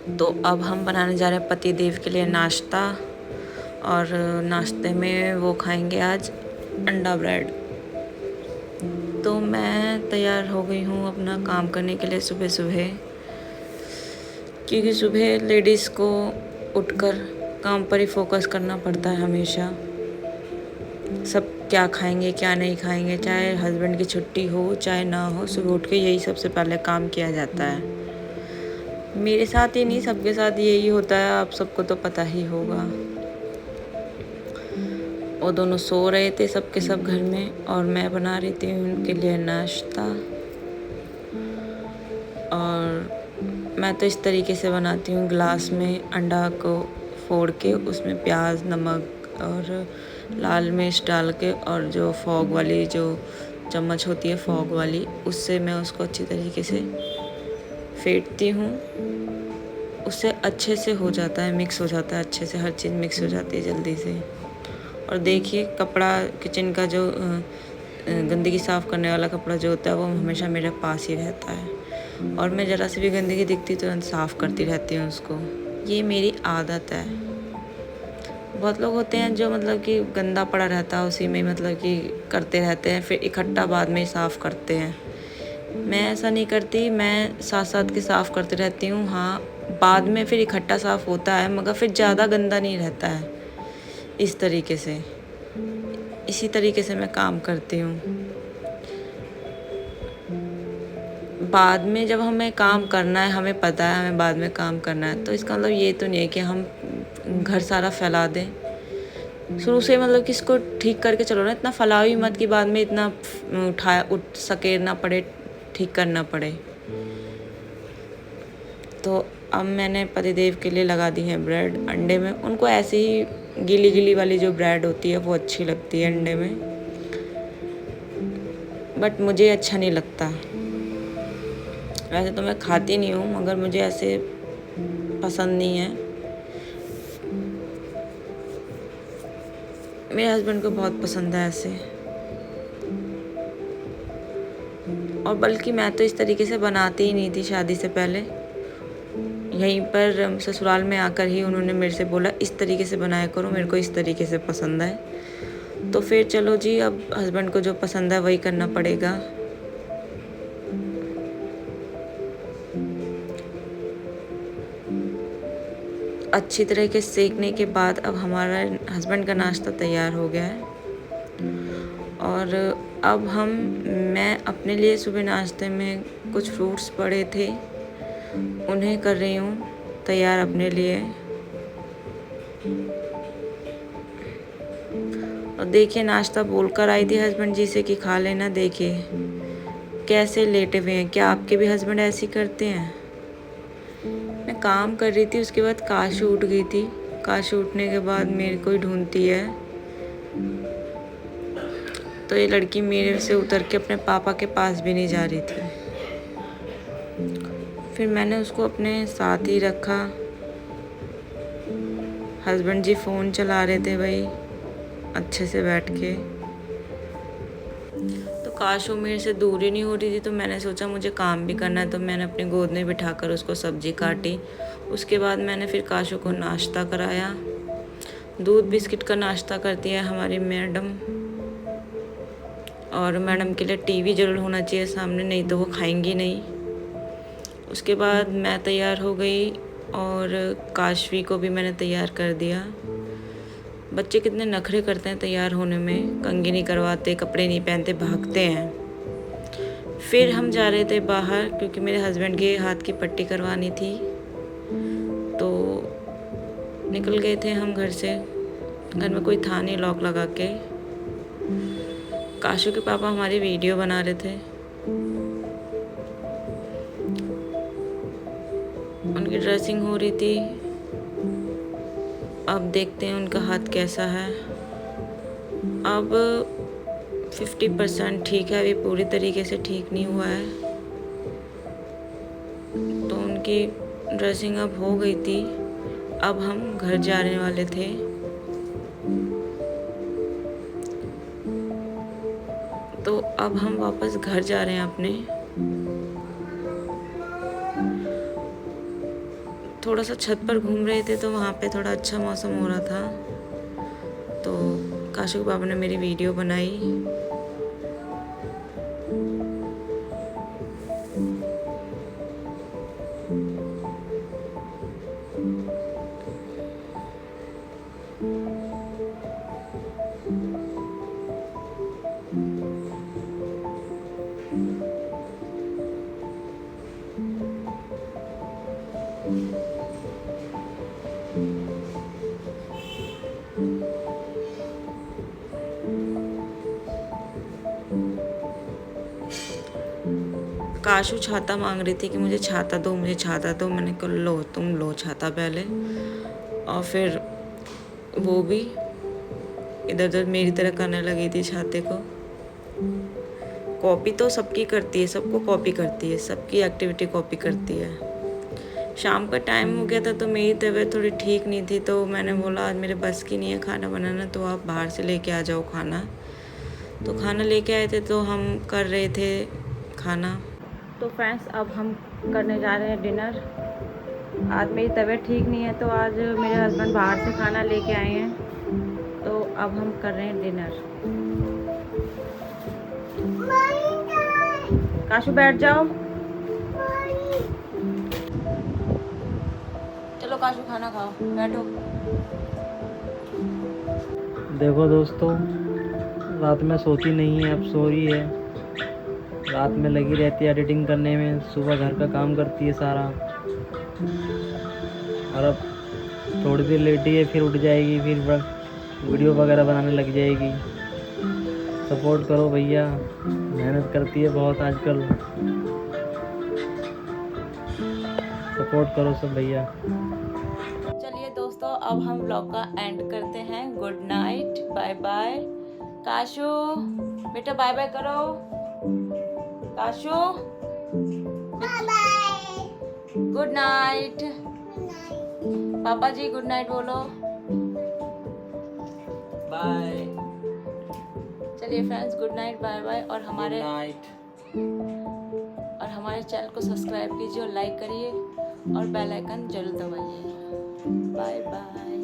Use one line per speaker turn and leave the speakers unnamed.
तो अब हम बनाने जा रहे हैं पति देव के लिए नाश्ता, और नाश्ते में वो खाएंगे आज अंडा ब्रेड। तो मैं तैयार हो गई हूँ अपना काम करने के लिए सुबह सुबह, क्योंकि सुबह लेडीज़ को उठकर काम पर ही फोकस करना पड़ता है हमेशा। सब क्या खाएंगे क्या नहीं खाएंगे, चाहे हस्बैंड की छुट्टी हो चाहे ना हो, सुबह उठ के यही सबसे पहले काम किया जाता है। मेरे साथ ही नहीं, सबके साथ यही होता है, आप सबको तो पता ही होगा। वो दोनों सो रहे थे सबके सब घर में, और मैं बना रही थी उनके लिए नाश्ता। और मैं तो इस तरीके से बनाती हूँ, ग्लास में अंडा को फोड़ के उसमें प्याज नमक और लाल मिर्च डाल के, और जो फॉग वाली जो चम्मच होती है फॉग वाली, उससे मैं उसको अच्छी तरीके से फेंटती हूँ। उससे अच्छे से हो जाता है, मिक्स हो जाता है अच्छे से, हर चीज़ मिक्स हो जाती है जल्दी से। और देखिए कपड़ा, किचन का जो गंदगी साफ़ करने वाला कपड़ा जो होता है वो हमेशा मेरे पास ही रहता है, और मैं ज़रा सी भी गंदगी दिखती तो तुरंत साफ़ करती रहती हूँ उसको। ये मेरी आदत है। बहुत लोग होते हैं जो मतलब कि गंदा पड़ा रहता है उसी में मतलब कि करते रहते हैं, फिर इकट्ठा बाद में साफ़ करते हैं। मैं ऐसा नहीं करती, मैं साथ साथ के साफ़ करती रहती हूँ। हाँ, बाद में फिर इकट्ठा साफ़ होता है, मगर फिर ज़्यादा गंदा नहीं रहता है। इस तरीके से, इसी तरीके से मैं काम करती हूँ। बाद में जब हमें काम करना है, हमें पता है हमें बाद में काम करना है, तो इसका मतलब ये तो नहीं है कि हम घर सारा फैला दें। शुरू से मतलब कि इसको ठीक करके चलो ना, इतना फैलाओ ही मत कि बाद में इतना उठ सकेरना पड़े, ठीक करना पड़े। तो अब मैंने पतिदेव के लिए लगा दी है ब्रेड अंडे में। उनको ऐसे ही गीली गीली वाली जो ब्रेड होती है वो अच्छी लगती है अंडे में, बट मुझे अच्छा नहीं लगता। वैसे तो मैं खाती नहीं हूँ, मगर मुझे ऐसे पसंद नहीं है। मेरे हस्बैंड को बहुत पसंद है ऐसे, और बल्कि मैं तो इस तरीके से बनाती ही नहीं थी शादी से पहले। यहीं पर ससुराल में आकर ही उन्होंने मेरे से बोला इस तरीके से बनाया करो, मेरे को इस तरीके से पसंद है। तो फिर चलो जी, अब हस्बैंड को जो पसंद है वही करना पड़ेगा। अच्छी तरह के सेकने के बाद अब हमारा हस्बैंड का नाश्ता तैयार हो गया है। और अब मैं अपने लिए सुबह नाश्ते में कुछ फ्रूट्स पड़े थे, उन्हें कर रही हूँ तैयार अपने लिए। और देखिए नाश्ता बोलकर आई थी हस्बैंड जी से कि खा लेना। देखिए कैसे लेटे हुए हैं। क्या आपके भी हस्बैंड ऐसे ही करते हैं? मैं काम कर रही थी, उसके बाद काशू उठ गई थी। काशू उठने के बाद मेरे को ही ढूंढती है, तो ये लड़की मेरे से उतर के अपने पापा के पास भी नहीं जा रही थी। फिर मैंने उसको अपने साथ ही रखा। हस्बैंड जी फ़ोन चला रहे थे भाई अच्छे से बैठ के। तो काशू मेरे से दूर ही नहीं हो रही थी, तो मैंने सोचा मुझे काम भी करना है, तो मैंने अपनी गोद में बिठाकर उसको सब्जी काटी। उसके बाद मैंने फिर काशू को नाश्ता कराया। दूध बिस्किट का नाश्ता करती है हमारी मैडम, और मैडम के लिए टीवी ज़रूर होना चाहिए सामने, नहीं तो वो खाएंगी नहीं। उसके बाद मैं तैयार हो गई, और काशवी को भी मैंने तैयार कर दिया। बच्चे कितने नखरे करते हैं तैयार होने में, कंघी नहीं करवाते, कपड़े नहीं पहनते, भागते हैं। फिर हम जा रहे थे बाहर, क्योंकि मेरे हस्बैंड के हाथ की पट्टी करवानी थी। तो निकल गए थे हम घर से। घर में कोई था नहीं, लॉक लगा के। काशू के पापा हमारी वीडियो बना रहे थे। उनकी ड्रेसिंग हो रही थी। अब देखते हैं उनका हाथ कैसा है। अब 50% ठीक है, अभी पूरी तरीके से ठीक नहीं हुआ है। तो उनकी ड्रेसिंग अब हो गई थी। अब हम घर जाने वाले थे। तो अब हम वापस घर जा रहे हैं अपने। थोड़ा सा छत पर घूम रहे थे तो वहाँ पे थोड़ा अच्छा मौसम हो रहा था, तो काशू के पापा ने मेरी वीडियो बनाई। काशू छाता मांग रही थी कि मुझे छाता दो, मुझे छाता दो। मैंने कहा लो, तुम लो छाता पहले। और फिर वो भी इधर उधर मेरी तरह करने लगी थी छाते को। कॉपी तो सबकी करती है, सबको कॉपी करती है, सबकी एक्टिविटी कॉपी करती है। शाम का टाइम हो गया था तो मेरी तबीयत थोड़ी ठीक नहीं थी, तो मैंने बोला आज मेरे बस की नहीं है खाना बनाना, तो आप बाहर से लेके आ जाओ खाना। तो खाना लेके आए थे तो हम कर रहे थे खाना। तो फ्रेंड्स, अब हम करने जा रहे हैं डिनर। आज मेरी तबीयत ठीक नहीं है तो आज मेरे हस्बैंड बाहर से खाना लेके आए हैं, तो अब हम कर रहे हैं डिनर। काशू बैठ जाओ। चलो काशू खाना खाओ, बैठो।
देखो दोस्तों, रात में सोती नहीं है, अब सो रही है। रात में लगी रहती है एडिटिंग करने में, सुबह घर का काम करती है सारा। और अब थोड़ी देर लेटी है, फिर उठ जाएगी, फिर वीडियो वगैरह बनाने लग जाएगी। सपोर्ट करो भैया, मेहनत करती है बहुत आजकल। सपोर्ट करो सब भैया।
चलिए दोस्तों, अब हम व्लॉग का एंड करते हैं। Good night, bye bye. Kashu बेटा बाय बाय करो। Kashu good night. पापा जी गुड नाइट बोलो।
बाय।
चलिए friends, good night, bye bye. और हमारे चैनल को सब्सक्राइब कीजिए और लाइक करिए और बेल आइकन जरूर दबाइए। Bye bye.